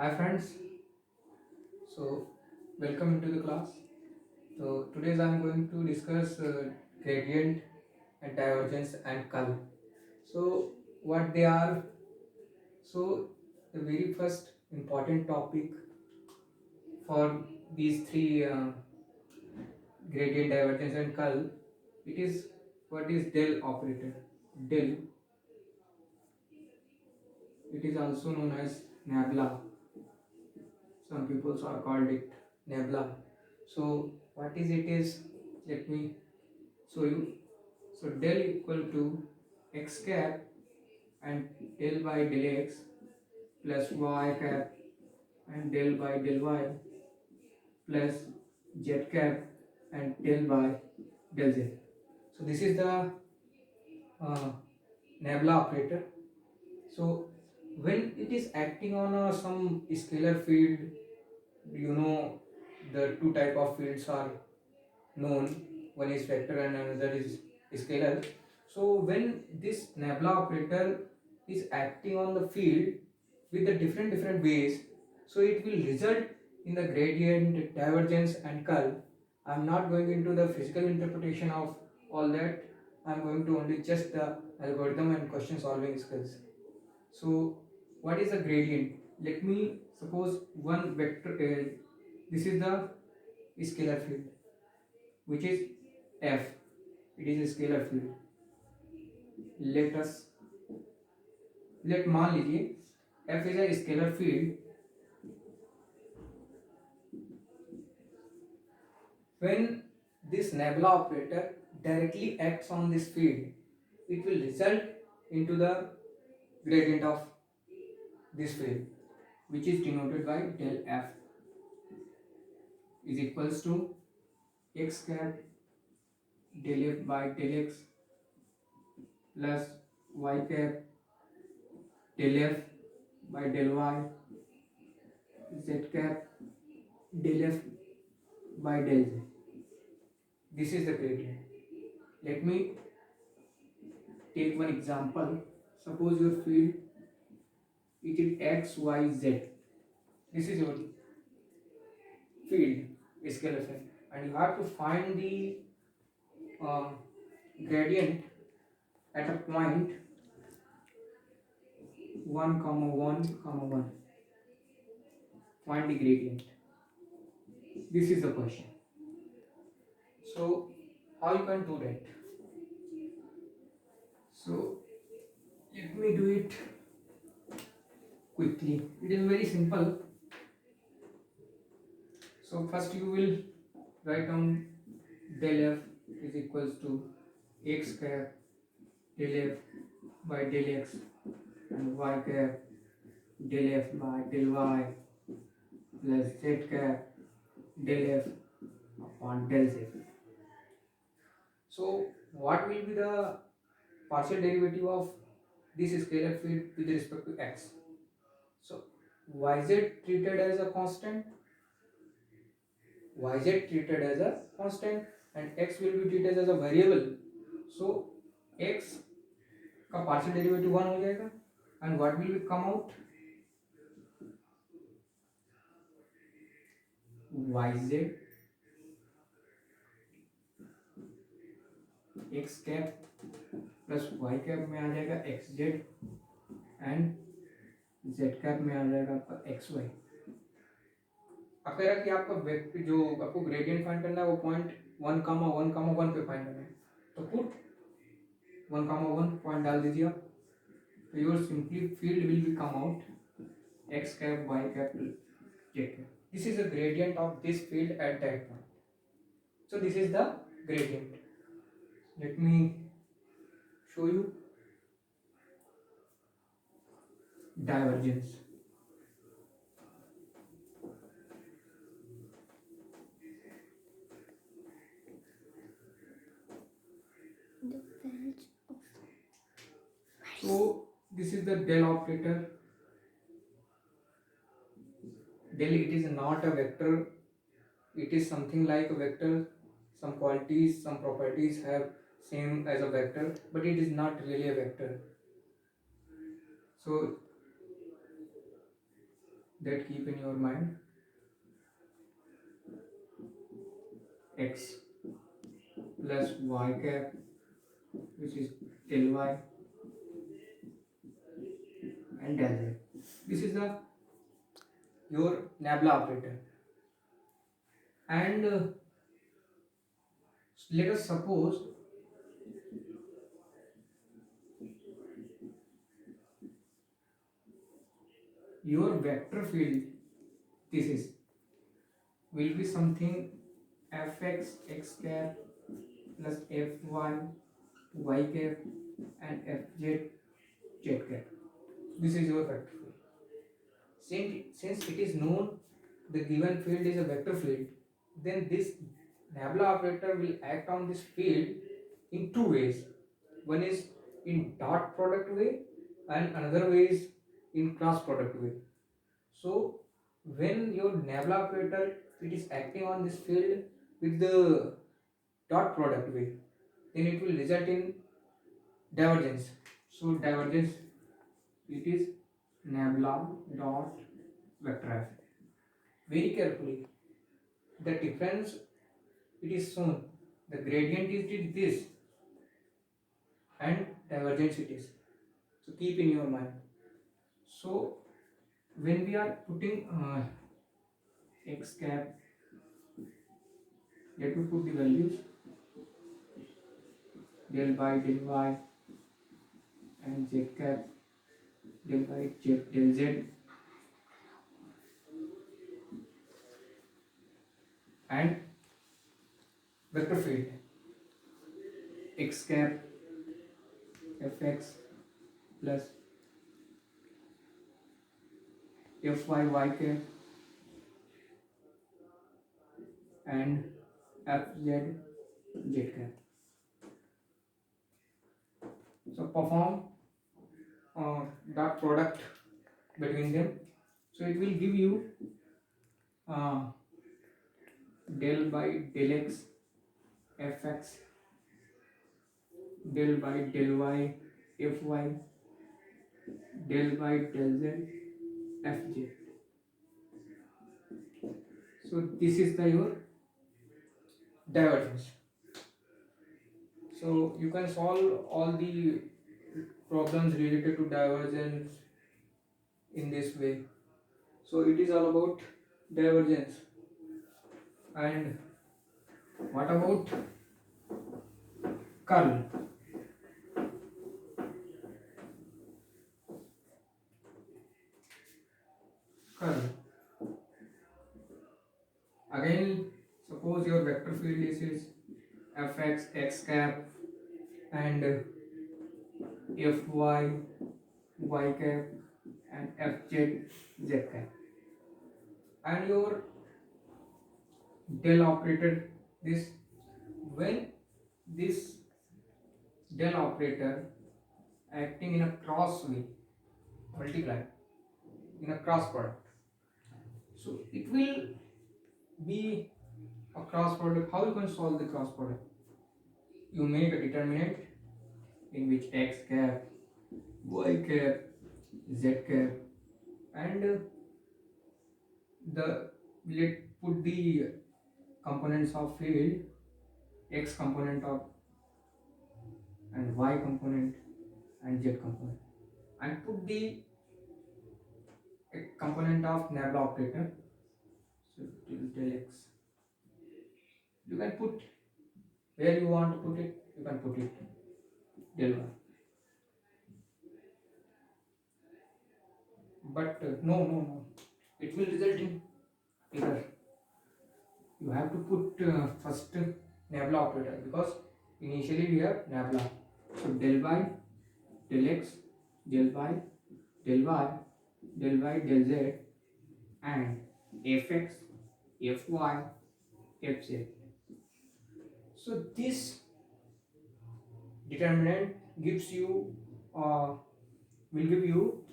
Hi friends, so welcome into the class. So today I'm going to discuss gradient and divergence and curl. So what they are? So the very first important topic for these three gradient, divergence and curl, it is what is del operator. Del, it is also known as nabla. Some people are called it nabla. So what is it is? Let me show you. So del equal to x cap and del by del x plus y cap and del by del y plus z cap and del by del z. So this is the uh, nabla operator. So when it is acting on some scalar field, you know the two type of fields are known. One is vector and another is scalar. So when this nabla operator is acting on the field with the different ways, so it will result in the gradient, divergence and curl. I am not going into the physical interpretation of all that. I am going to only just the algorithm and question solving skills. So what is a gradient? Let me suppose one vector, this is the scalar field which is f. It is a scalar field. Let मान लीजिए f is a scalar field. When this nabla operator directly acts on this field, it will result into the gradient of this field, which is denoted by del f is equals to x cap del f by del x plus y cap del f by del y z cap del f by del z. This is the gradient. Let me take one example. Suppose your field it is x, y, z. This is your field, scalar field, and you have to find the uh, gradient at a point 1 comma 1 comma 1. Find the gradient. This is the question. So how you can do that? So let me do it quickly. It is very simple. So first you will write down del f is equals to x cap del f by del x and y cap del f by del y plus z cap del f upon del z. So what will be the partial derivative of this scalar field with respect to x? So yz treated as a constant, and x will be treated as a variable. So x का partial derivative 1 हो जाएगा and what will come out? yz x cap plus y cap में आ जाएगा xz and z cap में आ जाएगा आपका xy. अगर कि आपका वेक्टर जो आपको ग्रेडियंट फाइंड करना है वो पॉइंट 1 कामा 1 कामा 1 पे फाइंड करना है, तो पुट 1 कामा 1 पॉइंट डाल दीजिए आप. तो your simply field will be come out x cap y cap z cap. This is the gradient of this field at that point. So this is the gradient. Let me show you divergence. So this is the del operator. Del, it is not a vector. It is something like a vector. Some qualities, some properties have same as a vector, but it is not really a vector. So that keep in your mind. X plus y cap, which is del y and del z. This is the your nabla operator. And let us suppose your vector field, this is will be something fx x cap plus fy y cap and fz z cap. This is your vector field. Since it is known the given field is a vector field, then this nabla operator will act on this field in two ways. One is in dot product way and another way is in cross product way. So when your nabla operator it is acting on this field with the dot product way, then it will result in divergence. So divergence, it is nabla dot vector f. Very carefully, the difference it is shown. The gradient is this and divergence it is. So keep in your mind. So when we are putting x cap, let me put the values del by del y and z cap del by z del z and vector field x cap fx plus fy y cap and fz z cap. So perform dot product between them. So it will give you uh, del by del x fx del by del y fy del by del z fj. So this is the your divergence. So you can solve all the problems related to divergence in this way. So it is all about divergence. And what about curl? Curl. Again, suppose your vector field is fx x cap and fy y cap and fz z cap, and your del operator this. When this del operator acting in a cross way, multiply in a cross product, so it will be a cross product. How you can solve the cross product? You make a determinant in which x cap y cap z cap and the let put the components of field, x component of and y component and z component, and put the component of nabla operator. So del x, you can put where you want to put it, you can put it del y. But no, it will result in error. You have to put first nabla operator, because initially we have nabla. So del by del x del y del y del y del z and fx fy fz. So this determinant gives you will give you